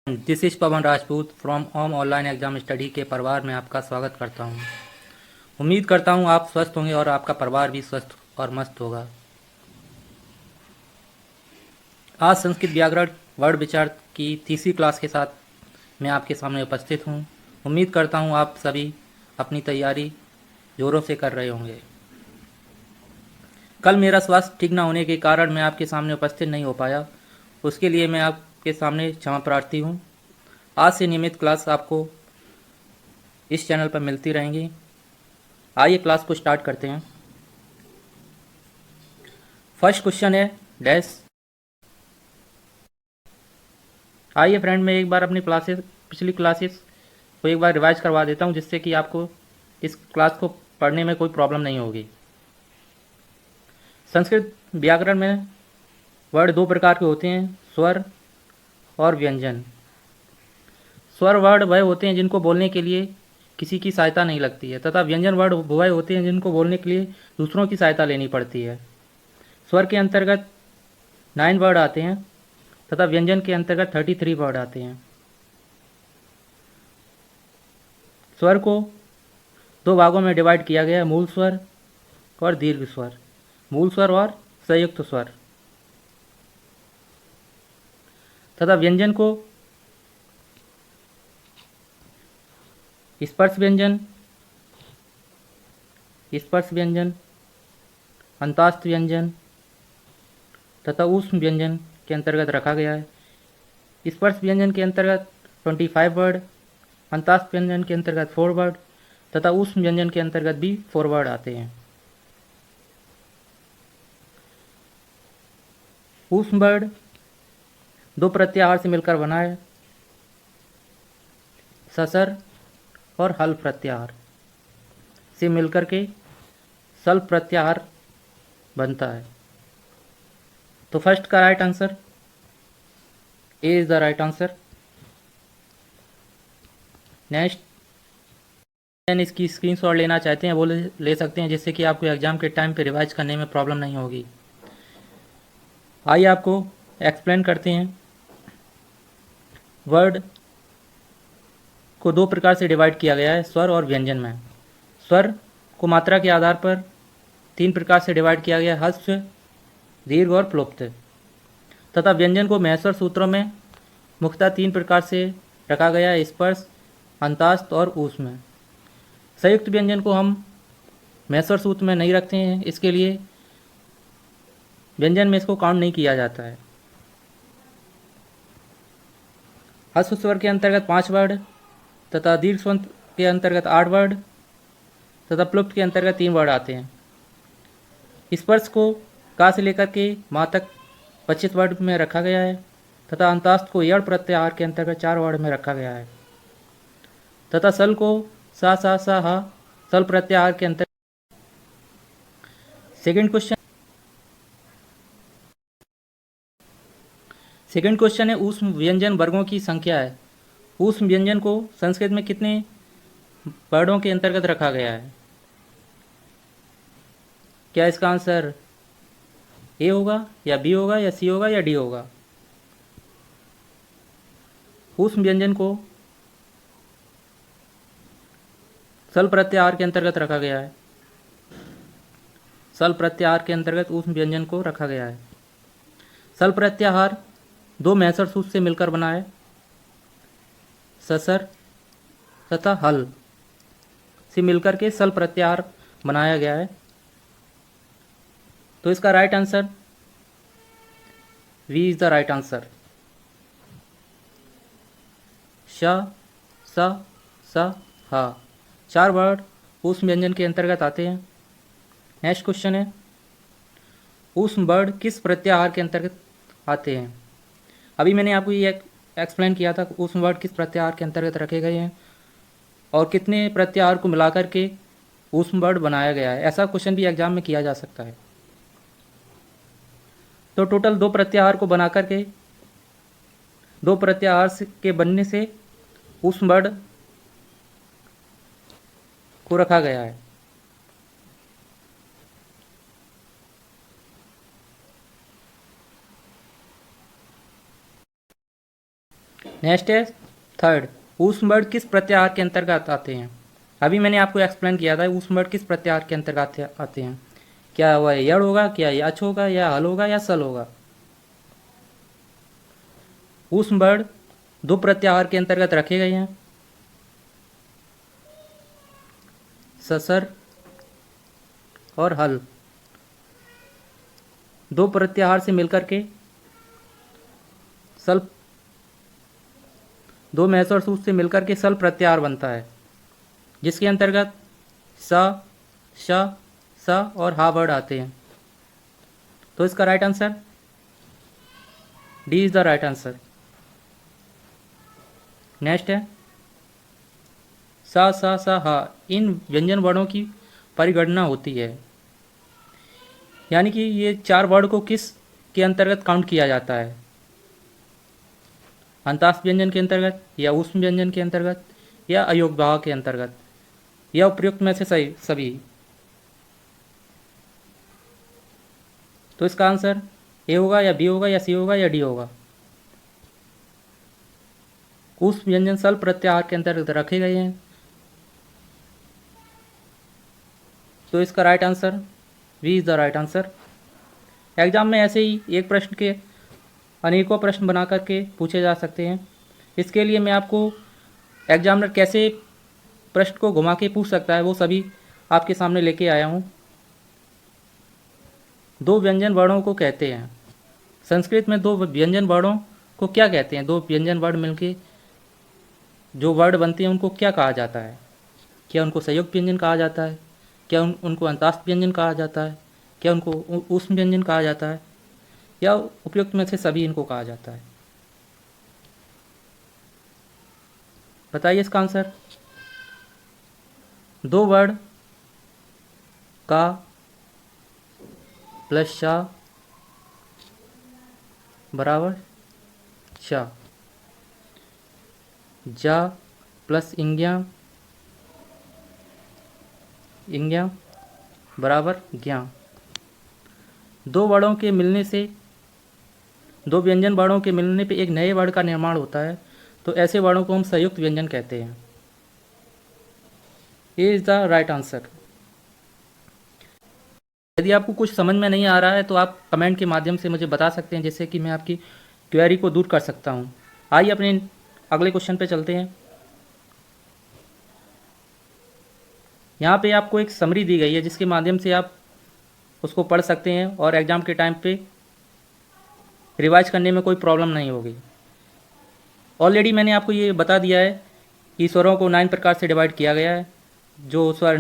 This is Pawan Rajput from home online exam study के परिवार में आपका स्वागत करता हूं। उम्मीद करता हूं आप स्वस्थ होंगे और आपका परिवार भी स्वस्थ और मस्त होगा। आज संस्कृत व्याकरण वर्ड विचार की तीसरी क्लास के साथ मैं आपके सामने उपस्थित हूं। उम्मीद करता हूं आप सभी अपनी तैयारी जोरों से कर रहे होंगे। कल मेरा स्वास्थ्य ठीक न होने के कारण मैं आपके सामने उपस्थित नहीं हो पाया, उसके लिए मैं आपके सामने क्षमा प्रार्थी हूँ। आज से नियमित क्लास आपको इस चैनल पर मिलती रहेंगी। आइए क्लास को स्टार्ट करते हैं। फर्स्ट क्वेश्चन है डैश। आइए फ्रेंड, मैं एक बार अपनी पिछली क्लासेस को एक बार रिवाइज करवा देता हूँ, जिससे कि आपको इस क्लास को पढ़ने में कोई प्रॉब्लम नहीं होगी। संस्कृत व्याकरण में वर्ड दो प्रकार के होते हैं, स्वर और व्यंजन। स्वर वर्ड वह होते हैं जिनको बोलने के लिए किसी की सहायता नहीं लगती है, तथा व्यंजन वर्ड वह होते हैं जिनको बोलने के लिए दूसरों की सहायता लेनी पड़ती है। स्वर के अंतर्गत 9 वर्ड आते हैं तथा व्यंजन के अंतर्गत 33 वर्ड आते हैं। स्वर को दो भागों में डिवाइड किया गया है, मूल स्वर और दीर्घ स्वर, मूल स्वर और संयुक्त स्वर। तथा व्यंजन को स्पर्श व्यंजन, अंतास्थ व्यंजन तथा ऊष्म व्यंजन के अंतर्गत रखा गया है। स्पर्श व्यंजन के अंतर्गत 25 वर्ड, अंतास्थ व्यंजन के अंतर्गत 4 वर्ड तथा ऊष्म व्यंजन के अंतर्गत भी 4 वर्ड आते हैं। ऊष्म वर्ड दो प्रत्याहार से मिलकर बना है, ससर और हल प्रत्याहार से मिलकर के सल प्रत्याहार बनता है। तो फर्स्ट का right answer A is the right answer. Next, इसकी स्क्रीनशॉट लेना चाहते हैं वो ले सकते हैं, जिससे कि आपको एग्जाम के टाइम पे रिवाइज करने में प्रॉब्लम नहीं होगी। आइए आपको एक्सप्लेन करते हैं। वर्ड को दो प्रकार से डिवाइड किया गया है, स्वर और व्यंजन में। स्वर को मात्रा के आधार पर 3 प्रकार से डिवाइड किया गया है, ह्रस्व, दीर्घ और प्लुप्त। तथा व्यंजन को महस्वर सूत्रों में मुख्यतः 3 प्रकार से रखा गया है, स्पर्श, अंतास्थ और ऊष्म। संयुक्त व्यंजन को हम महस्वर सूत्र में नहीं रखते हैं, इसके लिए व्यंजन में इसको काउंट नहीं किया जाता है। ह्रस्व स्वर के अंतर्गत 5 वर्ड तथा दीर्घ स्वर के अंतर्गत 8 वर्ड तथा प्लुप्त के अंतर्गत 3 वर्ड आते हैं। स्पर्श को का से लेकर के माँ तक 25 वर्ड में रखा गया है तथा अंतास्थ को यड़ प्रत्याहार के अंतर्गत 4 वर्ड में रखा गया है तथा सल को सा हा सल प्रत्याहार के अंतर्गत। सेकंड क्वेश्चन है ऊष्म व्यंजन वर्गों की संख्या है। ऊष्म व्यंजन को संस्कृत में कितने वर्डों के अंतर्गत रखा गया है? क्या इसका आंसर ए होगा या बी होगा या सी होगा या डी होगा? ऊष्म व्यंजन को सल प्रत्याहार के अंतर्गत रखा गया है। सल प्रत्याहार के अंतर्गत ऊष्म व्यंजन को रखा गया है। सल प्रत्याहार दो महस्वर सूत्र से मिलकर बना है, ससर तथा हल से मिलकर के सल प्रत्याहार बनाया गया है। तो इसका right answer B is the right answer. श, स, हा 4 वर्ड ऊष्म व्यंजन के अंतर्गत आते हैं। नेक्स्ट क्वेश्चन है ऊष्म वर्ड किस प्रत्याहार के अंतर्गत आते हैं? अभी मैंने आपको ये एक्सप्लेन किया था ऊष्म वर्ड किस प्रत्याहार के अंतर्गत रखे गए हैं और कितने प्रत्याहार को मिलाकर के ऊष्म वर्ड बनाया गया है। ऐसा क्वेश्चन भी एग्जाम में किया जा सकता है। तो टोटल 2 प्रत्याहार को बनाकर के 2 प्रत्याहार के बनने से ऊष्म वर्ड को रखा गया है। नेक्स्ट है थर्ड, ऊष्म वर्ड किस प्रत्याहार के अंतर्गत आते हैं? अभी मैंने आपको एक्सप्लेन किया था ऊष्म वर्ड किस प्रत्याहार के अंतर्गत आते हैं। क्या वह यड़ होगा, क्या यच होगा, या हल होगा, या सल होगा? ऊष्म वर्ड दो प्रत्याहार के अंतर्गत रखे गए हैं, ससर और हल। दो प्रत्याहार से मिलकर के सल, दो महसर सूत्र से मिलकर के सल प्रत्याहार बनता है, जिसके अंतर्गत स, श, स और हा वर्ड आते हैं। तो इसका right answer D is the right answer. Next है सा, सा, सा, हा, इन व्यंजन वर्णों की परिगणना होती है, यानी कि ये चार वर्ड को किस के अंतर्गत काउंट किया जाता है? अंतास्थ व्यंजन के अंतर्गत, या ऊष्म व्यंजन के अंतर्गत, या अयोग भाव के अंतर्गत, या उपयुक्त में से सही सभी? तो इसका आंसर ए होगा, या बी होगा, या सी होगा, या डी होगा। ऊष्म व्यंजन सल प्रत्याहार के अंतर्गत रखे गए हैं, तो इसका right answer B is the right answer. Exam में ऐसे ही एक प्रश्न के अनेकों प्रश्न बना करके पूछे जा सकते हैं। इसके लिए मैं आपको एग्जामिनर कैसे प्रश्न को घुमा के पूछ सकता है वो सभी आपके सामने लेके आया हूँ। दो व्यंजन वर्णों को कहते हैं, संस्कृत में दो व्यंजन वर्णों को क्या कहते हैं? दो व्यंजन वर्ण मिलके जो वर्ड बनते हैं उनको क्या कहा जाता है? क्या उनको संयुक्त व्यंजन कहा जाता है? क्या उनको अंतास्थ व्यंजन कहा जाता है? क्या उनको ऊष्म व्यंजन कहा जाता है? या उपयुक्त में से सभी इनको कहा जाता है? बताइए इसका आंसर। दो वर्ड का प्लस शा बराबर शा, जा प्लस इंग्या इंग्या बराबर ज्ञा। दो वर्णों के मिलने से, दो व्यंजन वर्णों के मिलने पे एक नए वर्ण का निर्माण होता है, तो ऐसे वर्णों को हम संयुक्त व्यंजन कहते हैं। A is the right answer. यदि आपको कुछ समझ में नहीं आ रहा है तो आप कमेंट के माध्यम से मुझे बता सकते हैं, जिससे कि मैं आपकी क्वेरी को दूर कर सकता हूँ। आइए अपने अगले क्वेश्चन पे चलते हैं। यहाँ पे आपको एक समरी दी गई है जिसके माध्यम से आप उसको पढ़ सकते हैं और एग्ज़ाम के टाइम पे रिवाइज करने में कोई प्रॉब्लम नहीं होगी। ऑलरेडी मैंने आपको ये बता दिया है कि स्वरों को 9 प्रकार से डिवाइड किया गया है। जो स्वर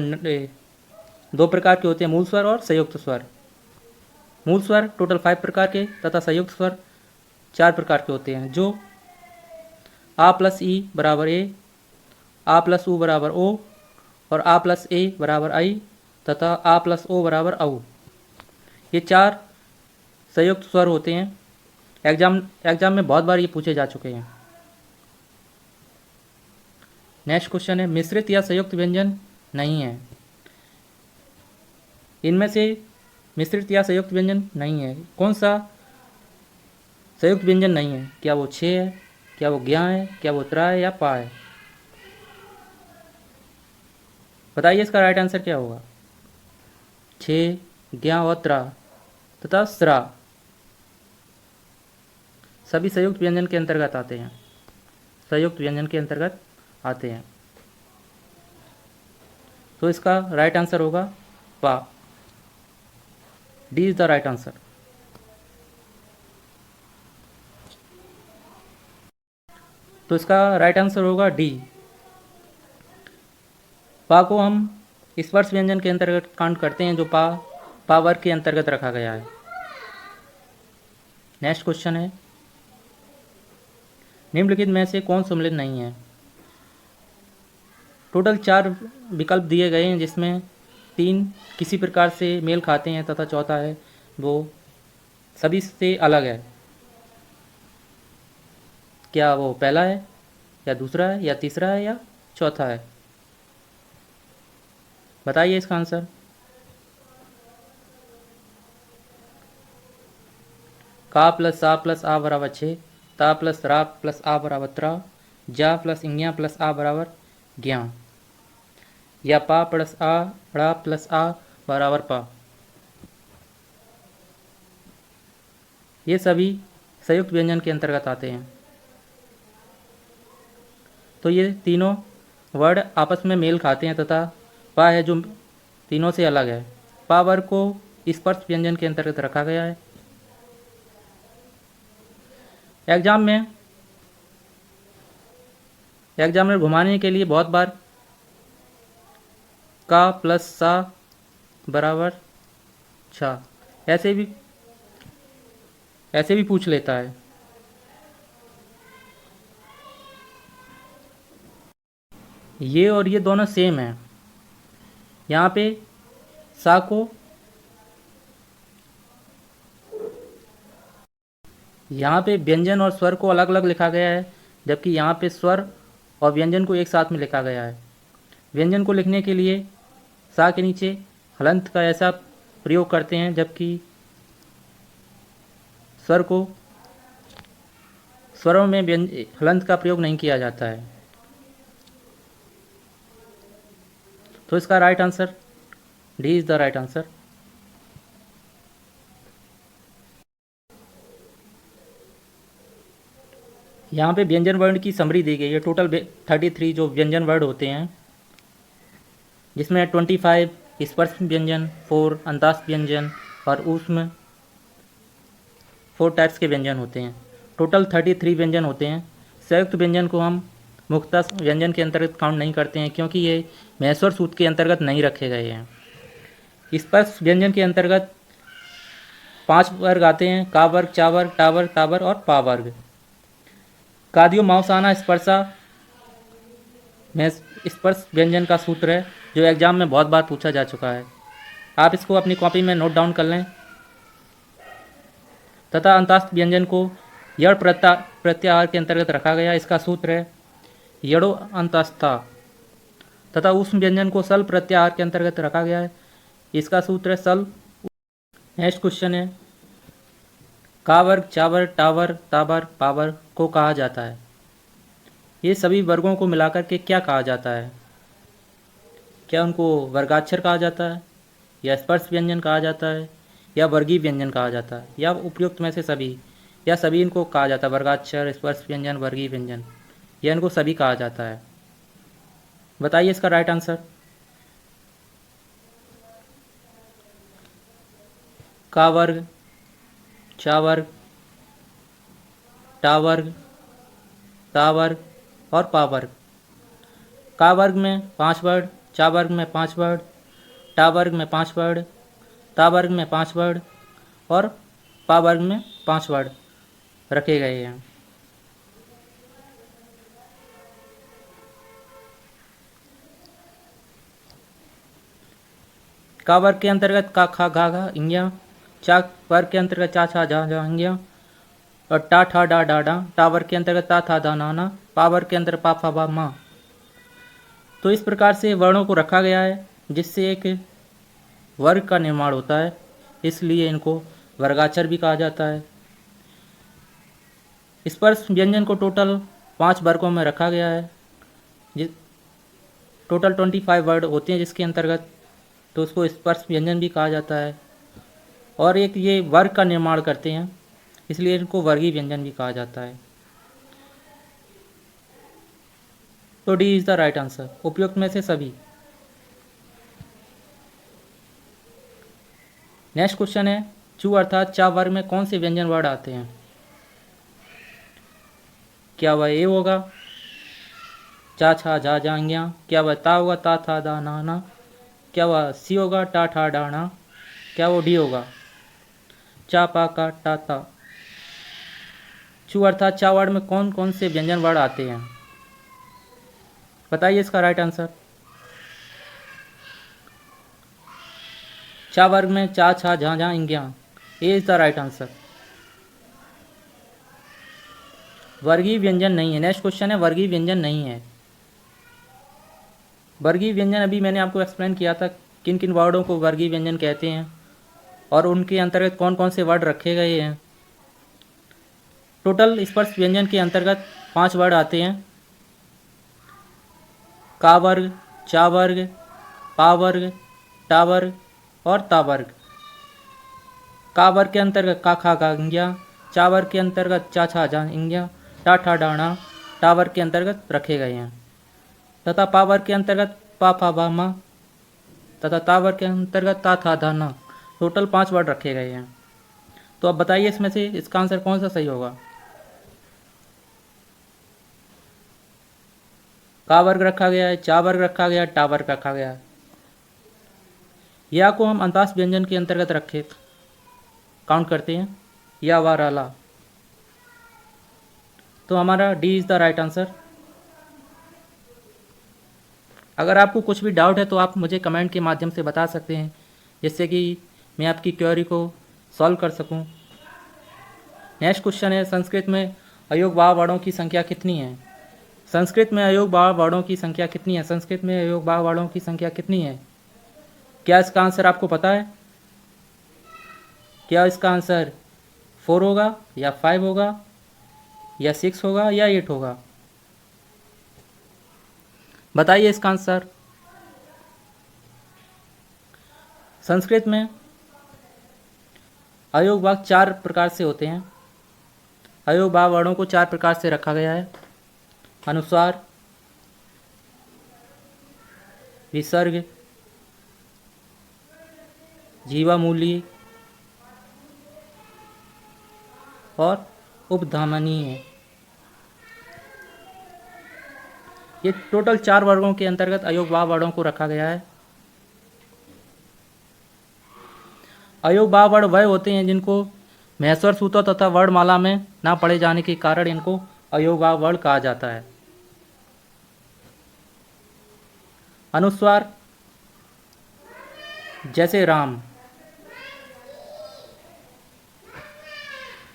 दो प्रकार के होते हैं, मूल स्वर और संयुक्त स्वर। मूल स्वर टोटल 5 प्रकार के तथा संयुक्त स्वर 4 प्रकार के होते हैं, जो आ प्लस ई बराबर ए, आ प्लस ऊ बराबर ओ, और आ प्लस ए बराबर आई तथा आ प्लस ओ बराबर औ। ये 4 संयुक्त स्वर होते हैं। एग्जाम में बहुत बार ये पूछे जा चुके हैं। नेक्स्ट क्वेश्चन है, मिश्रित या संयुक्त व्यंजन नहीं है। इनमें से मिश्रित या संयुक्त व्यंजन नहीं है, कौन सा संयुक्त व्यंजन नहीं है? क्या वो छे है, क्या वो ज्ञा है, क्या वो त्रा है, या पा है? बताइए इसका राइट आंसर क्या होगा। छे, ज्ञा और त्रा तथा स्रा सभी संयुक्त व्यंजन के अंतर्गत आते हैं, संयुक्त व्यंजन के अंतर्गत आते हैं। तो इसका राइट आंसर होगा पा। D is the right answer. तो इसका राइट आंसर होगा डी। पा को हम स्पर्श व्यंजन के अंतर्गत काउंट करते हैं, जो पा वर्ग के अंतर्गत रखा गया है। नेक्स्ट क्वेश्चन है, निम्नलिखित में से कौन सम्मिलित नहीं है? टोटल 4 विकल्प दिए गए हैं, जिसमें 3 किसी प्रकार से मेल खाते हैं तथा चौथा है वो सभी से अलग है। क्या वो पहला है, या दूसरा है, या तीसरा है, या चौथा है? बताइए इसका आंसर। का प्लस सा प्लस आ बराबर 6, ता प्लस रा प्लस आ बराबर त्रा, जा प्लस इंग्या प्लस आ बराबर ज्ञा, या पा प्लस आ ड़ा प्लस आ बराबर पा। ये सभी संयुक्त व्यंजन के अंतर्गत आते हैं। तो ये तीनों वर्ड आपस में मेल खाते हैं तथा पा है जो तीनों से अलग है। पा वर्ग को स्पर्श व्यंजन के अंतर्गत रखा गया है। एग्जाम में घुमाने के लिए बहुत बार का प्लस सा बराबर छा ऐसे भी पूछ लेता है। ये और ये दोनों सेम है। यहाँ पे सा को यहाँ पे व्यंजन और स्वर को अलग अलग लिखा गया है, जबकि यहाँ पे स्वर और व्यंजन को एक साथ में लिखा गया है। व्यंजन को लिखने के लिए सा के नीचे हलंत का ऐसा प्रयोग करते हैं, जबकि स्वरों में हलंत का प्रयोग नहीं किया जाता है। तो इसका right answer D is the right answer. यहाँ पे व्यंजन वर्ण की समरी दी गई है। टोटल 33 जो व्यंजन वर्ड होते हैं, जिसमें 25 स्पर्श व्यंजन, 4 अंतास व्यंजन और ऊष्म 4 टाइप्स के व्यंजन होते हैं। टोटल 33 व्यंजन होते हैं। संयुक्त व्यंजन को हम मुख्यतः व्यंजन के अंतर्गत काउंट नहीं करते हैं, क्योंकि ये मैसर सूत्र के अंतर्गत नहीं रखे गए हैं। स्पर्श व्यंजन के अंतर्गत 5 वर्ग आते हैं: का वर्ग, चा वर्ग, टा वर्ग, ता वर्ग और पा वर्ग। कादियो मावसाना स्पर्शा में स्पर्श व्यंजन का सूत्र है, जो एग्जाम में बहुत बार पूछा जा चुका है। आप इसको अपनी कॉपी में नोट डाउन कर लें। तथा अंतास्त व्यंजन को यड़ प्रत्याहार के अंतर्गत रखा गया। इसका सूत्र है यड़ो अंतस्था। तथा ऊष्म व्यंजन को सल प्रत्याहार के अंतर्गत रखा गया है। इसका सूत्र है सल। नेक्स्ट क्वेश्चन है, का वर्ग, चा वर्ग, टा वर्ग, ता वर्ग, पा वर्ग को कहा जाता है? ये सभी वर्गों को मिलाकर के क्या कहा जाता है? क्या उनको वर्गाक्षर कहा जाता है, या स्पर्श व्यंजन कहा जाता है, या वर्गीय व्यंजन कहा जाता है, या उपयुक्त में से सभी, या सभी इनको कहा जाता है? वर्गाक्षर, स्पर्श व्यंजन, वर्गीय व्यंजन, या इनको सभी कहा जाता है? बताइए इसका राइट आंसर। का वर्ग, चा वर्ग, टा वर्ग, ता वर्ग और पा वर्ग। का वर्ग में 5 वर्ड, चा वर्ग में 5 वर्ड, टा वर्ग में 5 वर्ड, ता वर्ग में 5 वर्ड और पा वर्ग में 5 वर्ड रखे गए हैं। का वर्ग के अंतर्गत का, खा, घा, घा, इंग्या। चा वर्ग के अंतर्गत चा, छा, झा, झा, इंग्या। और टा, ठा, डा, डा, डा। टा वर्ग के अंतर्गत ता, था, दा, ना, ना। पा वर्ग के अंतर्गत पा, फा, बा, मा। तो इस प्रकार से वर्णों को रखा गया है, जिससे एक वर्ग का निर्माण होता है। इसलिए इनको वर्गाक्षर भी कहा जाता है। स्पर्श व्यंजन को टोटल 5 वर्गों में रखा गया है। टोटल 25 वर्ड होते हैं जिसके अंतर्गत, तो उसको स्पर्श व्यंजन भी कहा जाता है। और एक ये वर्ग का निर्माण करते हैं, इसलिए इनको वर्गीय व्यंजन भी कहा जाता है। तो D is the right answer, उपयुक्त में से सभी। नेक्स्ट क्वेश्चन है, चू अर्थात चा वर्ग में कौन से व्यंजन वर्ड आते हैं? क्या वह ए होगा, चा, छा, झा, झा, इंग्या? क्या वह ता होगा, ता, था, दा, ना, ना? क्या वह सी होगा, टा, ठा, डा, ना? क्या वो डी होगा, चा, पा, का, टा, ता? चू अर्थात चा वर्ड में कौन कौन से व्यंजन वर्ड आते हैं? बताइए इसका राइट आंसर। चा वर्ग में चा, छा, झा, झा, इंग्या। ए इज द राइट आंसर। वर्गीय व्यंजन नहीं है। नेक्स्ट क्वेश्चन है, वर्गीय व्यंजन नहीं है। वर्गीय व्यंजन अभी मैंने आपको एक्सप्लेन किया था किन किन वर्डों को वर्गीय व्यंजन कहते हैं और उनके अंतर्गत कौन कौन से वर्ड रखे गए हैं। टोटल स्पर्श व्यंजन के अंतर्गत 5 वर्ड आते हैं। का वर्ग, चा वर्ग, पा वर्ग, टा वर्ग और ता वर्ग। का वर्ग के अंतर्गत का खा गा इंग्या, चा वर्ग के अंतर्गत चा छा जा इंग्या, टा ठा डाणा टा वर्ग के अंतर्गत रखे गए हैं तथा पा वर्ग के अंतर्गत पा फा बा मा तथा ता वर्ग के अंतर्गत ता था धा ना। टोटल 5 वर्ड रखे गए हैं। तो अब बताइए इसमें से इसका आंसर कौन सा सही होगा। का वर्ग रखा गया है, चा वर्ग रखा गया है, टा वर्ग रखा गया है। या को हम अंतास व्यंजन के अंतर्गत रखे काउंट करते हैं, या वा राला। तो हमारा D is the right answer. अगर आपको कुछ भी डाउट है तो आप मुझे कमेंट के माध्यम से बता सकते हैं, जिससे कि मैं आपकी क्वेरी को सॉल्व कर सकूं। नेक्स्ट क्वेश्चन है, संस्कृत में अयोग भाव वर्णों की संख्या कितनी है। संस्कृत में अयोग भाव वर्णों की संख्या कितनी है। संस्कृत में अयोग भाव वर्णों की संख्या कितनी है। क्या इसका आंसर आपको पता है। क्या इसका आंसर 4 होगा या 5 होगा या 6 होगा या 8 होगा। बताइए इसका आंसर। संस्कृत में अयोग भाग 4 प्रकार से होते हैं। अयोग भाव वर्णों को 4 प्रकार से रखा गया है। अनुस्वार, विसर्ग, जीवामूली और उपधामनीय। ये टोटल 4 वर्गों के अंतर्गत अयोग भाव वर्णों को रखा गया है। अयोग भाव वर्ण वह होते हैं जिनको महस्वर सूत्र तथा वर्णमाला में ना पढ़े जाने के कारण इनको अयोग भाव वर्ण कहा जाता है। अनुस्वार, जैसे राम।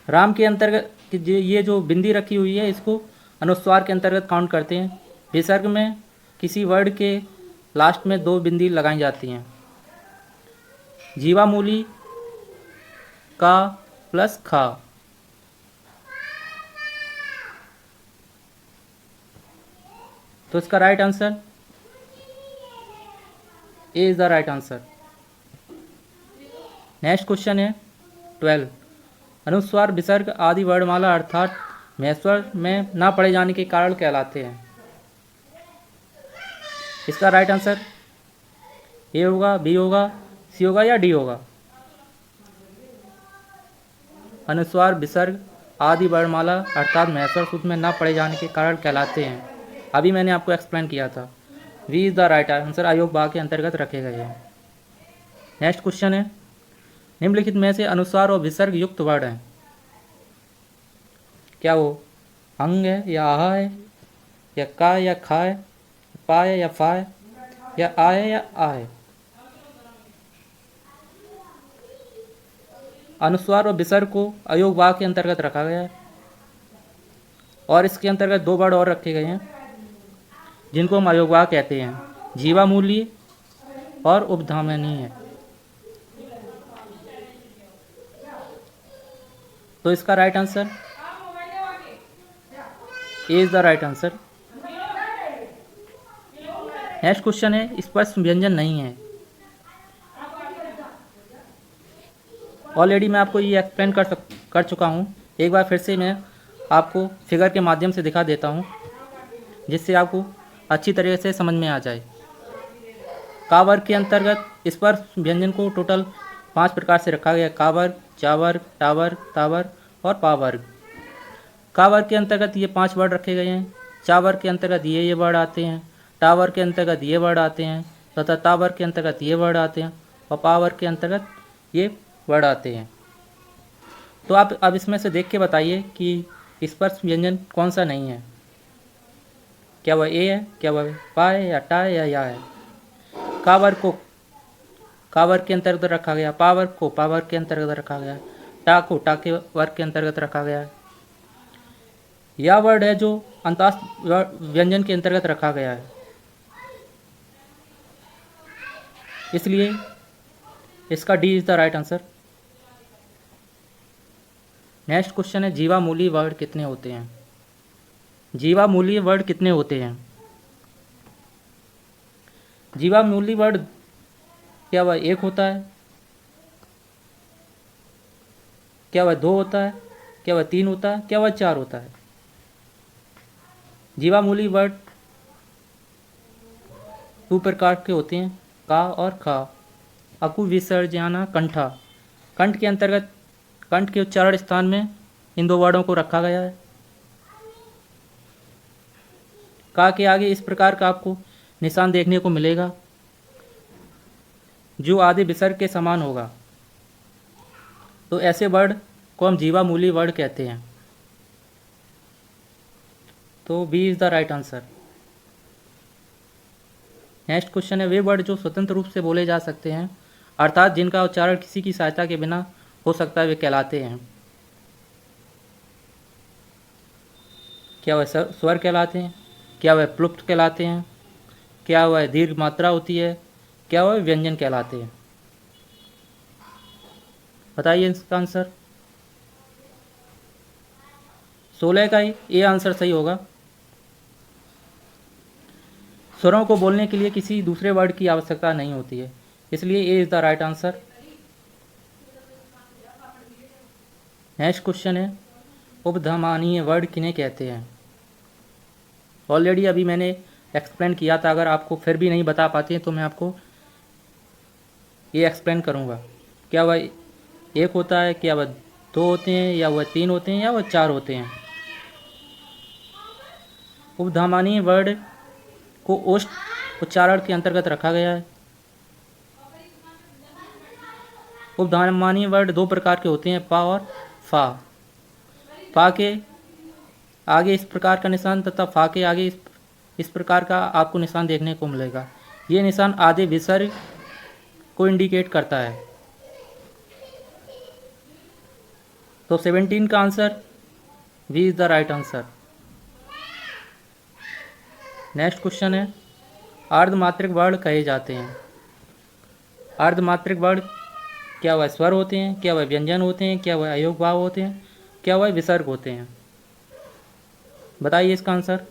राम के अंतर्गत ये जो बिंदी रखी हुई है इसको अनुस्वार के अंतर्गत काउंट करते हैं। विसर्ग में किसी वर्ड के लास्ट में 2 बिंदी लगाई जाती हैं। जीवामूली का प्लस खा। तो इसका right answer A is the right answer. Next question है 12। अनुस्वार, विसर्ग आदि वर्णमाला अर्थात महस्वर में ना पढ़े जाने के कारण कहलाते हैं। इसका राइट आंसर ए होगा, बी होगा, सी होगा या डी होगा। अनुस्वार, विसर्ग आदि वर्णमाला अर्थात महस्वर सूत्र में ना पढ़े जाने के कारण कहलाते हैं। अभी मैंने आपको एक्सप्लेन किया था। B is the right answer अयोग भाग के अंतर्गत रखे गए हैं। नेक्स्ट क्वेश्चन है, निम्नलिखित में से अनुस्वार और विसर्ग युक्त वर्ड हैं। क्या वो अंग है या आहा है या का या खा है, पा है या फा है या आ है या आ है। अनुस्वार और विसर्ग को अयोग भाग के अंतर्गत रखा गया है और इसके अंतर्गत 2 वर्ड और रखे गए हैं जिनको हम अयोग भाग कहते हैं, जीवामूली और उपधामनीय। तो इसका right answer A is the right answer. Next question है, स्पर्श व्यंजन नहीं है। ऑलरेडी मैं आपको ये एक्सप्लेन कर चुका हूँ। एक बार फिर से मैं आपको फिगर के माध्यम से दिखा देता हूँ जिससे आपको अच्छी तरीके से समझ में आ जाए। का वर्ग के अंतर्गत स्पर्श व्यंजन को टोटल 5 प्रकार से रखा गया। का वर्ग, चा वर्ग, टा वर्ग, ता वर्ग और पा वर्ग। का वर्ग के अंतर्गत ये 5 वर्ड रखे गए हैं। चा वर्ग के अंतर्गत ये वर्ड आते हैं। टा वर्ग के अंतर्गत ये वर्ड आते हैं तथा ता वर्ग के अंतर्गत ये वर्ड आते हैं और पा वर्ग के अंतर्गत ये वर्ड आते हैं। तो आप अब इसमें से देख के बताइए कि स्पर्श व्यंजन कौन सा नहीं है। क्या वह ए है, क्या वह पा है या टा है या या है। का वर्ग को का वर्ग के अंतर्गत रखा गया, पा वर्ग को पा वर्ग के अंतर्गत रखा गया, टा को टा के वर्ग के अंतर्गत रखा गया है। या वर्ड है जो अंतास व्यंजन के अंतर्गत रखा गया है, इसलिए इसका D is the right answer. Next question है जीवामूली वर्ड कितने होते हैं? जीवामूली वर्ड कितने होते हैं? जीवामूली वर्ड क्या वह एक होता है, क्या वह दो होता है, क्या वह तीन होता है, क्या वह चार होता है? जीवामूली वर्ड दो प्रकार के होते हैं, का और खा। अकु विसर्जना कंठा, कंठ के अंतर्गत कंठ के उच्चारण स्थान में इन दो वर्डों को रखा गया है। का के आगे इस प्रकार का आपको निशान देखने को मिलेगा जो आधे विसर्ग के समान होगा, तो ऐसे वर्ड को हम जीवामूली वर्ड कहते हैं। तो B is the right answer. Next question है वे वर्ड जो स्वतंत्र रूप से बोले जा सकते हैं अर्थात जिनका उच्चारण किसी की सहायता के बिना हो सकता है वे कहलाते हैं। क्या वह स्वर कहलाते हैं, क्या वह प्लुप्त कहलाते हैं, क्या वह दीर्घ मात्रा होती है, क्या वह व्यंजन कहलाते हैं? बताइए इसका आंसर। 16 का ये आंसर सही होगा। स्वरों को बोलने के लिए किसी दूसरे वर्ड की आवश्यकता नहीं होती है, इसलिए A is the right answer. Next question है उपधामानीय वर्ड किन्हें कहते हैं? ऑलरेडी अभी मैंने एक्सप्लेन किया था, अगर आपको फिर भी नहीं बता पाते हैं तो मैं आपको ये एक्सप्लेन करूँगा। क्या वह एक होता है, क्या वह दो होते हैं, या वह तीन होते हैं, या वह चार होते हैं? उपधामानीय वर्ड को ओष्ठ उच्चारण के अंतर्गत रखा गया है। उपधामानीय वर्ड दो प्रकार के होते हैं, पा और फा। पा के आगे इस प्रकार का निशान तथा फा के आगे इस प्रकार का आपको निशान देखने को मिलेगा। ये निशान आधे विसर्ग को इंडिकेट करता है। तो 17 का answer B is the right answer. Next question है अर्धमात्रिक वर्ण कहे जाते हैं। अर्धमात्रिक वर्ण क्या वह स्वर होते हैं, क्या वह व्यंजन होते हैं, क्या वह अयोग भाव होते हैं, क्या वह विसर्ग होते हैं? बताइए इसका आंसर।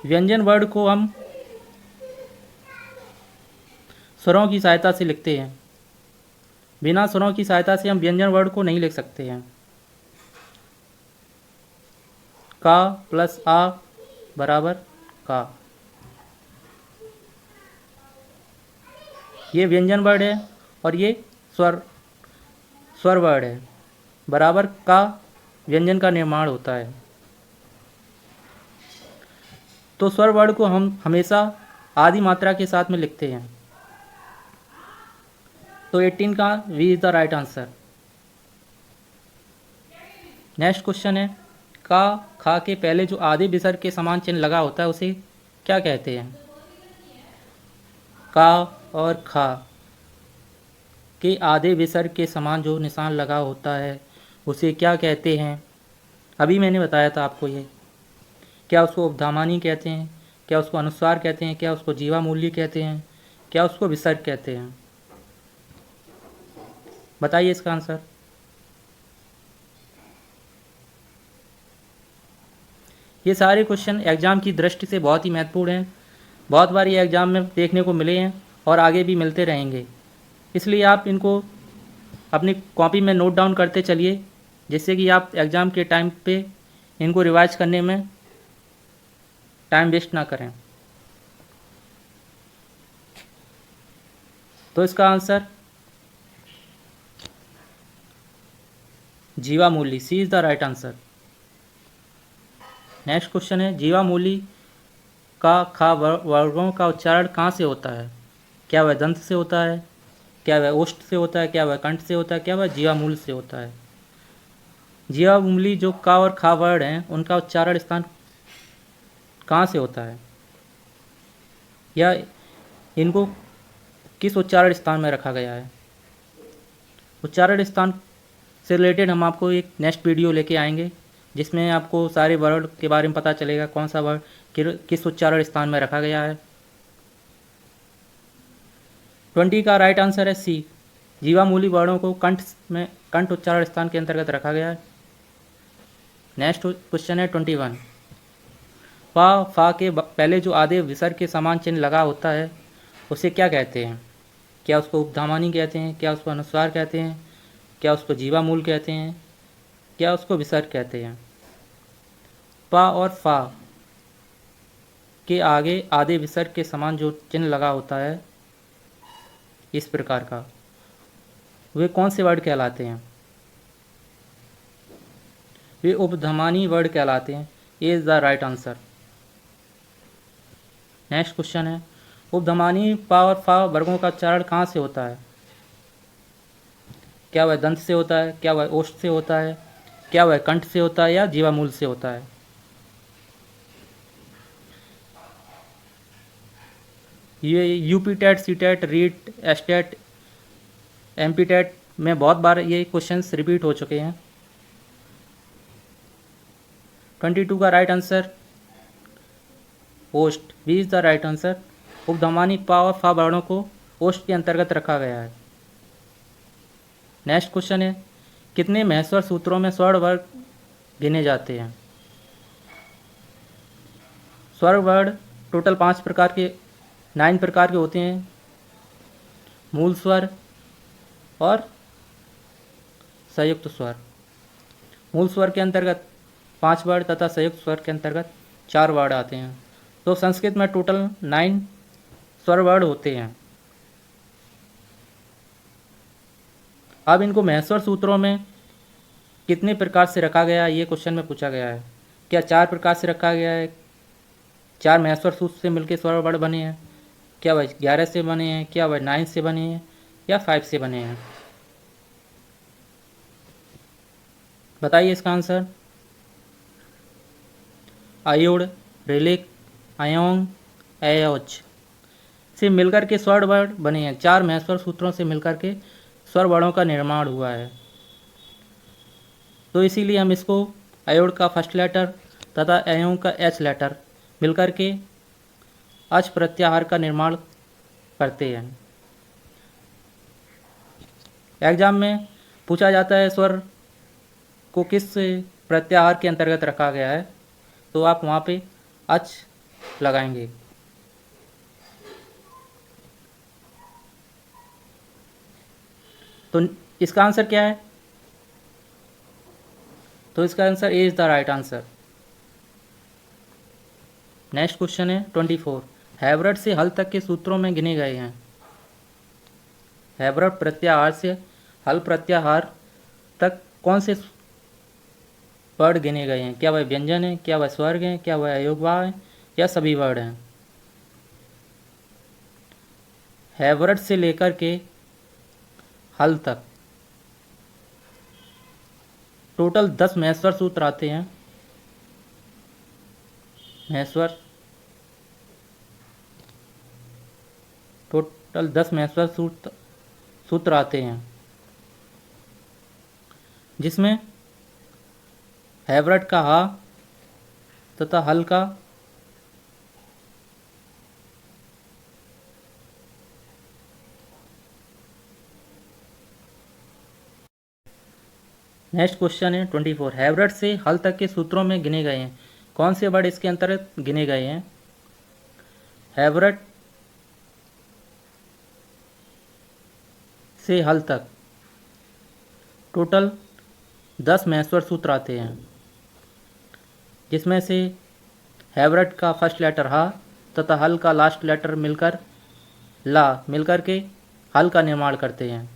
व्यंजन वर्ड को हम स्वरों की सहायता से लिखते हैं, बिना स्वरों की सहायता से हम व्यंजन वर्ड को नहीं लिख सकते हैं। का प्लस आ बराबर का, ये व्यंजन वर्ड है और ये स्वर वर्ड है। बराबर का व्यंजन का निर्माण होता है। तो स्वर वर्ड को हम हमेशा आदि मात्रा के साथ में लिखते हैं। तो 18 का B is the right answer. Next question है का खा के पहले जो आधे विसर्ग के समान चिन्ह लगा होता है उसे क्या कहते हैं? का और खा के आधे विसर्ग के समान जो निशान लगा होता है उसे क्या कहते हैं? अभी मैंने बताया था आपको ये। क्या उसको उपधामानी कहते हैं, क्या उसको अनुस्वार कहते हैं, क्या उसको जीवामूली कहते हैं, क्या उसको विसर्ग कहते हैं? बताइए इसका आंसर। ये सारे क्वेश्चन एग्ज़ाम की दृष्टि से बहुत ही महत्वपूर्ण हैं। बहुत बार ये एग्ज़ाम में देखने को मिले हैं और आगे भी मिलते रहेंगे, इसलिए आप इनको अपनी कॉपी में नोट डाउन करते चलिए, जिससे कि आप एग्ज़ाम के टाइम पे इनको रिवाइज करने में टाइम वेस्ट ना करें। तो इसका आंसर जीवामूली, C is the right answer. Next question है जीवामूली का खा वर्गों का उच्चारण कहाँ से होता है? क्या वह दंत से होता है, क्या वह ओष्ठ से होता है, क्या वह कंठ से होता है, क्या वह जीवामूल से होता है? जीवामूली जो का और खा वर्ड हैं उनका उच्चारण स्थान कहाँ से होता है, या इनको किस उच्चारण स्थान में रखा गया है? उच्चारण स्थान से रिलेटेड हम आपको एक नेक्स्ट वीडियो लेके आएंगे, जिसमें आपको सारे वर्ड के बारे में पता चलेगा, कौन सा वर्ड किस उच्चारण स्थान में रखा गया है। 20 का राइट आंसर है सी, जीवामूली वर्णों को कंठ उच्चारण स्थान के अंतर्गत रखा गया है। नेक्स्ट क्वेश्चन है 21। पा फा के पहले जो आधे विसर्ग के समान चिन्ह लगा होता है उसे क्या कहते हैं? क्या उसको उपधामानी कहते हैं? क्या उसको अनुस्वार कहते हैं? क्या उसको जीवामूल कहते हैं? क्या उसको विसर्ग कहते हैं? पा और फा के आगे आधे विसर्ग के समान जो चिन्ह लगा होता है इस प्रकार का, वे कौन से वर्ड कहलाते हैं? वे उपधमानी वर्ड कहलाते हैं। A is the right answer. Next question है, उपधमानी पा और फा वर्गों का उच्चारण कहाँ से होता है? क्या वह दंत से होता है? क्या वह ओष्ठ से होता है? क्या वह कंठ से होता है या जीवामूल से होता है? ये UP TET, C TET, REET, S TET, MP TET में बहुत बार ये क्वेश्चंस रिपीट हो चुके हैं। 22 का राइट आंसर ओष्ठ, B is the right answer. उपधमानी पा और फा वर्णों को ओष्ठ के अंतर्गत रखा गया है। नेक्स्ट क्वेश्चन है, कितने महस्वर सूत्रों में स्वर वर्ग गिने जाते हैं? स्वर वर्ग टोटल 9 प्रकार के होते हैं। मूल स्वर और संयुक्त स्वर। मूल स्वर के अंतर्गत 5 वर्ड तथा संयुक्त स्वर के अंतर्गत 4 वर्ड आते हैं। तो संस्कृत में टोटल 9 स्वर वर्ड होते हैं। अब इनको महस्वर सूत्रों में कितने प्रकार से रखा गया है ये क्वेश्चन में पूछा गया है। क्या 4 प्रकार से रखा गया है? 4 महस्वर सूत्र से मिलकर स्वर वर्ड बने हैं? क्या वह 11 से बने हैं? क्या वह 9 से बने हैं या 5 से बने हैं? बताइए इसका आंसर। अयोड़, रिलिक, अयोंग, एयोच से मिलकर के स्वर वर्ड बने हैं। 4 महस्वर सूत्रों से मिलकर के स्वर वर्णों का निर्माण हुआ है। तो इसीलिए हम इसको अयोड़ का फर्स्ट लेटर तथा अयोंग का एच लेटर मिलकर के अच प्रत्याहार का निर्माण करते हैं। एग्जाम में पूछा जाता है स्वर को किस प्रत्याहार के अंतर्गत रखा गया है, तो आप वहाँ पे अच लगाएंगे। तो इसका आंसर क्या है? तो इसका answer A is the right answer. Next question है 24। हैवरट से हल तक के सूत्रों में गिने गए हैं। हैवरट प्रत्याहार से हल प्रत्याहार तक कौन से वर्ड गिने गए हैं? क्या वह व्यंजन है? क्या वह स्वर्ग है? क्या वह अयोगवा है या सभी वर्ड हैं? हैवरट से लेकर के हल तक टोटल 10 महस्वर सूत्र आते हैं। महस्वर टोटल 10 महस्वर सूत्र आते हैं, जिसमें हैवरट का हा तथा हल का नेक्स्ट क्वेश्चन है 24। हैवरट से हल तक के सूत्रों में गिने गए हैं। कौन से वर्ड इसके अंतर्गत गिने गए हैं? हैवरट से हल तक टोटल 10 महस्वर सूत्र आते हैं, जिसमें से हैवरट का फर्स्ट लेटर हा तथा हल का लास्ट लेटर मिलकर ला मिलकर के हल का निर्माण करते हैं।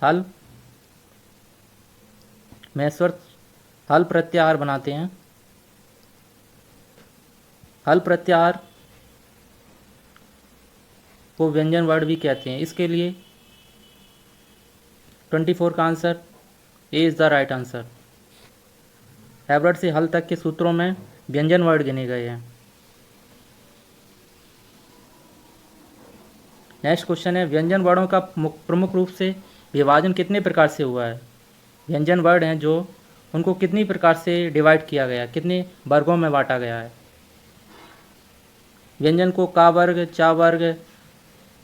हल महस्वर हल प्रत्याहार बनाते हैं। हल प्रत्याहार को व्यंजन वर्ड भी कहते हैं। इसके लिए 24 का answer A is the right answer. हैवरट से हल तक के सूत्रों में व्यंजन वर्ड गिने गए हैं। नेक्स्ट क्वेश्चन है, व्यंजन वर्णों का प्रमुख रूप से विभाजन कितने प्रकार से हुआ है? व्यंजन वर्ड हैं जो उनको कितनी प्रकार से डिवाइड किया गया, कितने वर्गों में बांटा गया है? व्यंजन को का वर्ग, चा वर्ग,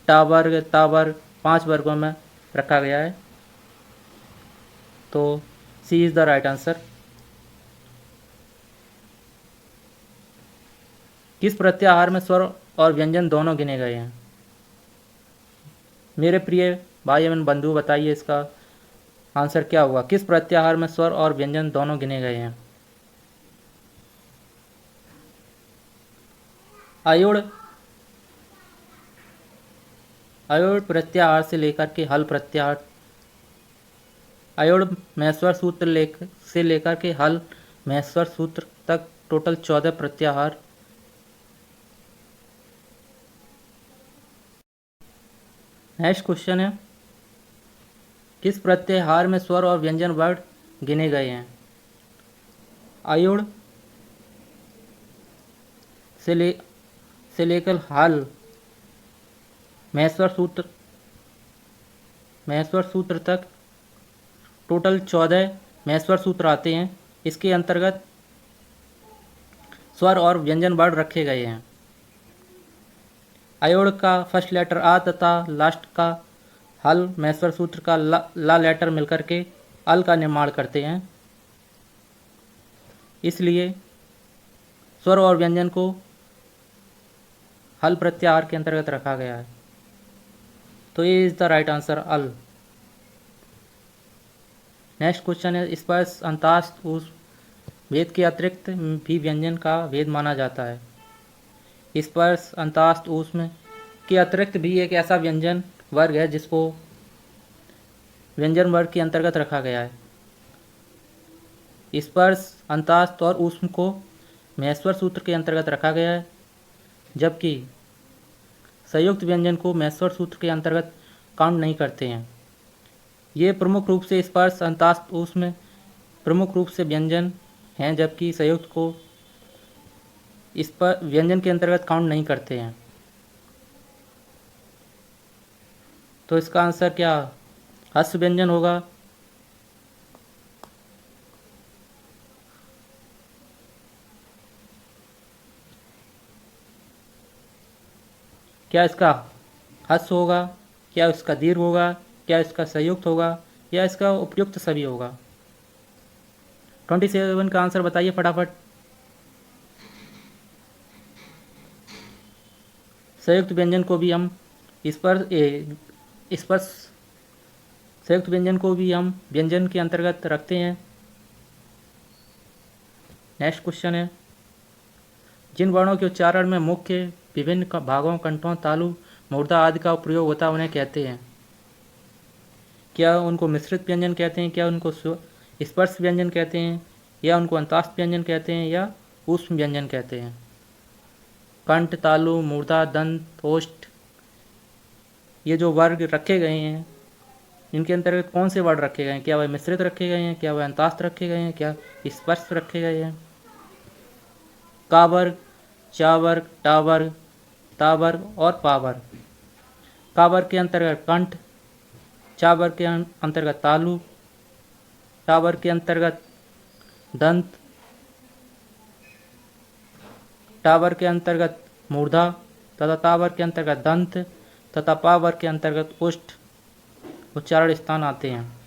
टा वर्ग, ता वर्ग, 5 वर्गों में रखा गया है। तो C is the right answer. किस प्रत्याहार में स्वर और व्यंजन दोनों गिने गए हैं? मेरे प्रिय भाई एवं बंधु, बताइए इसका आंसर क्या होगा। किस प्रत्याहार में स्वर और व्यंजन दोनों गिने गए हैं? अयोड़ अयोड़ प्रत्याहार से लेकर के हल प्रत्याहार, अयोड़ महेश्वर सूत्र से लेकर के हल महेश्वर सूत्र तक टोटल 14 प्रत्याहार। नेक्स्ट क्वेश्चन है, किस प्रत्याहार में स्वर और व्यंजन वर्ड गिने गए हैं? अयोड़ से लेकर हल महेश्वर सूत्र तक टोटल 14 महेश्वर सूत्र आते हैं। इसके अंतर्गत स्वर और व्यंजन वर्ड रखे गए हैं। अयोड़ का फर्स्ट लेटर आ तथा लास्ट का हल महेश्वर सूत्र का ला लेटर मिलकर के अल का निर्माण करते हैं। इसलिए स्वर और व्यंजन को हल प्रत्याहार के अंतर्गत रखा गया है। तो ये इज द राइट आंसर, अल। नेक्स्ट क्वेश्चन है, स्पर्श अंतास्त उस भेद के अतिरिक्त भी व्यंजन का भेद माना जाता है। स्पर्श अंतास्त ऊष्म के अतिरिक्त भी एक ऐसा व्यंजन वर्ग है जिसको व्यंजन वर्ग के अंतर्गत रखा गया है। स्पर्श अंतास्त और ऊष्म को महेश्वर सूत्र के अंतर्गत रखा गया है, जबकि संयुक्त व्यंजन को महेश्वर सूत्र के अंतर्गत काउंट नहीं करते हैं। ये प्रमुख रूप से स्पर्श अंतास्त ऊष्म प्रमुख रूप से व्यंजन हैं, जबकि संयुक्त को इस पर व्यंजन के अंतर्गत काउंट नहीं करते हैं। तो इसका आंसर क्या हस्त व्यंजन होगा? क्या इसका हस्त होगा, क्या इसका दीर्घ होगा, क्या इसका संयुक्त होगा, या इसका उपयुक्त सभी होगा? 27 का आंसर बताइए फटाफट। संयुक्त व्यंजन को भी हम स्पर्श संयुक्त व्यंजन को भी हम व्यंजन के अंतर्गत रखते हैं। नेक्स्ट क्वेश्चन है, जिन वर्णों के उच्चारण में मुख्य विभिन्न भागों कंठों तालु मूर्धा आदि का प्रयोग होता है उन्हें कहते हैं? क्या उनको मिश्रित व्यंजन कहते हैं, क्या उनको स्पर्श व्यंजन कहते हैं, या उनको अंतास्त व्यंजन कहते हैं, या ऊष्म व्यंजन कहते हैं? कंठ तालु मूर्धा दंत ओष्ठ, ये जो वर्ग रखे गए हैं इनके अंतर्गत कौन से वर्ड रखे गए हैं? क्या वह मिश्रित रखे गए हैं, क्या वह अंतास्त रखे गए हैं, क्या स्पर्श रखे गए हैं? का वर्ग, चा वर्ग, टा वर्ग, ता वर्ग और पा वर्ग। का वर्ग के अंतर्गत कंठ, चा वर्ग के अंतर्गत तालु, टा वर्ग के अंतर्गत दंत, टा वर्ग के अंतर्गत मूर्धा तथा ता वर्ग के अंतर्गत दंत तथा पा वर्ग के अंतर्गत ओष्ठ उच्चारण स्थान आते हैं।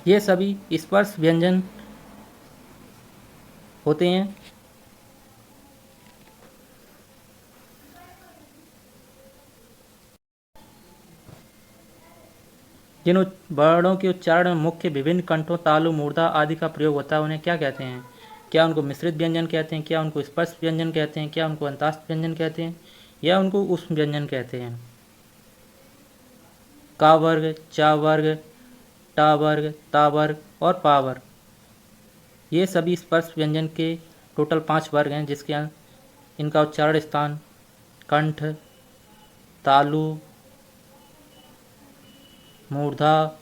ये सभी स्पर्श व्यंजन होते हैं। जिन वर्णों के उच्चारण में मुख्य विभिन्न कंठों तालु मूर्धा आदि का प्रयोग होता है उन्हें क्या कहते हैं? क्या उनको मिश्रित व्यंजन कहते हैं, क्या उनको स्पर्श व्यंजन कहते हैं, क्या उनको अंतास्त व्यंजन कहते हैं, या उनको ऊष्म व्यंजन कहते हैं? का वर्ग, चा वर्ग, टा वर्ग, ता वर्ग और पा वर्ग, ये सभी स्पर्श व्यंजन के टोटल 5 वर्ग हैं, जिसके इनका उच्चारण स्थान कंठ, तालु, मूर्धा,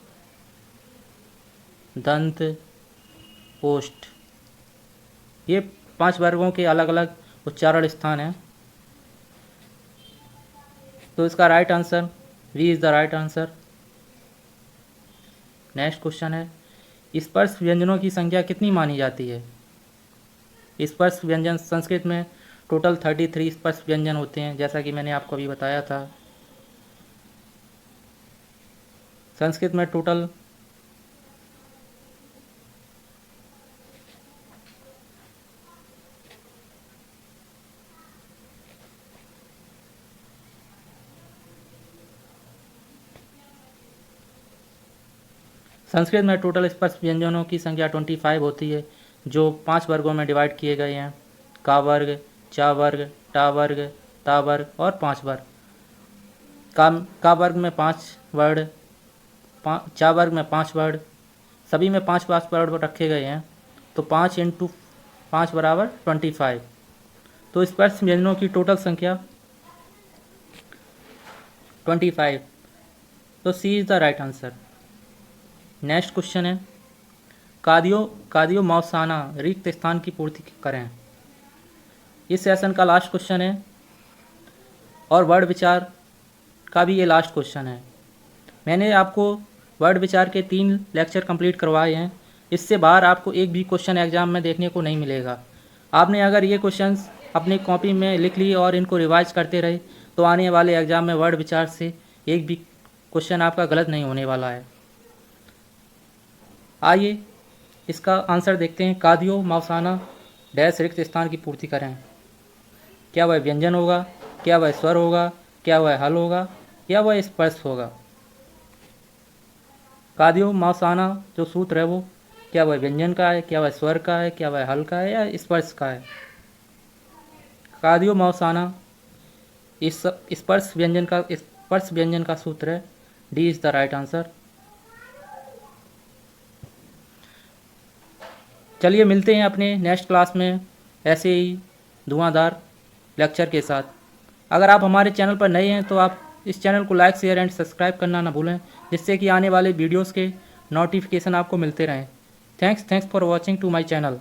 दंत, ओष्ठ, ये 5 वर्गों के अलग अलग उच्चारण स्थान हैं। तो इसका right answer B is the right answer. Next question है, स्पर्श व्यंजनों की संख्या कितनी मानी जाती है? स्पर्श व्यंजन संस्कृत में टोटल 33 स्पर्श व्यंजन होते हैं, जैसा कि मैंने आपको अभी बताया था। संस्कृत में टोटल स्पर्श व्यंजनों की संख्या 25 होती है, जो 5 वर्गों में डिवाइड किए गए हैं। का वर्ग, चा वर्ग, टा वर्ग, ता वर्ग और 5 वर्ग। का वर्ग में 5 वर्ड, चा वर्ग में 5 वर्ड, सभी में 5 वर्ड रखे गए हैं। तो 5 × 5 बराबर 25। तो स्पर्श व्यंजनों की टोटल संख्या 25। तो C is the right answer. Next question है, कादियो मौसाना रिक्त स्थान की पूर्ति करें। इस सेशन का लास्ट क्वेश्चन है और वर्ड विचार का भी ये लास्ट क्वेश्चन है। मैंने आपको वर्ड विचार के 3 लेक्चर कंप्लीट करवाए हैं। इससे बाहर आपको एक भी क्वेश्चन एग्जाम में देखने को नहीं मिलेगा। आपने अगर ये क्वेश्चंस अपनी कॉपी में लिख लिए और इनको रिवाइज करते रहे तो आने वाले एग्जाम में वर्ड विचार से एक भी क्वेश्चन आपका गलत नहीं होने वाला है। आइए इसका आंसर देखते हैं। कादियो मौसाना डैश रिक्त स्थान की पूर्ति करें। क्या वह व्यंजन होगा, क्या वह स्वर होगा, क्या वह हल होगा, या वह स्पर्श होगा। कादियो मौसाना जो सूत्र है वो क्या वह व्यंजन का है, क्या वह स्वर का है, क्या वह हल का है या स्पर्श का है। कादियो मौसाना इस स्पर्श व्यंजन का सूत्र है। D is the right answer. चलिए मिलते हैं अपने नेक्स्ट क्लास में ऐसे ही धुआंधार लेक्चर के साथ। अगर आप हमारे चैनल पर नए हैं तो आप इस चैनल को लाइक, शेयर एंड सब्सक्राइब करना ना भूलें, जिससे कि आने वाले वीडियोस के नोटिफिकेशन आपको मिलते रहें। Thanks for watching to my channel.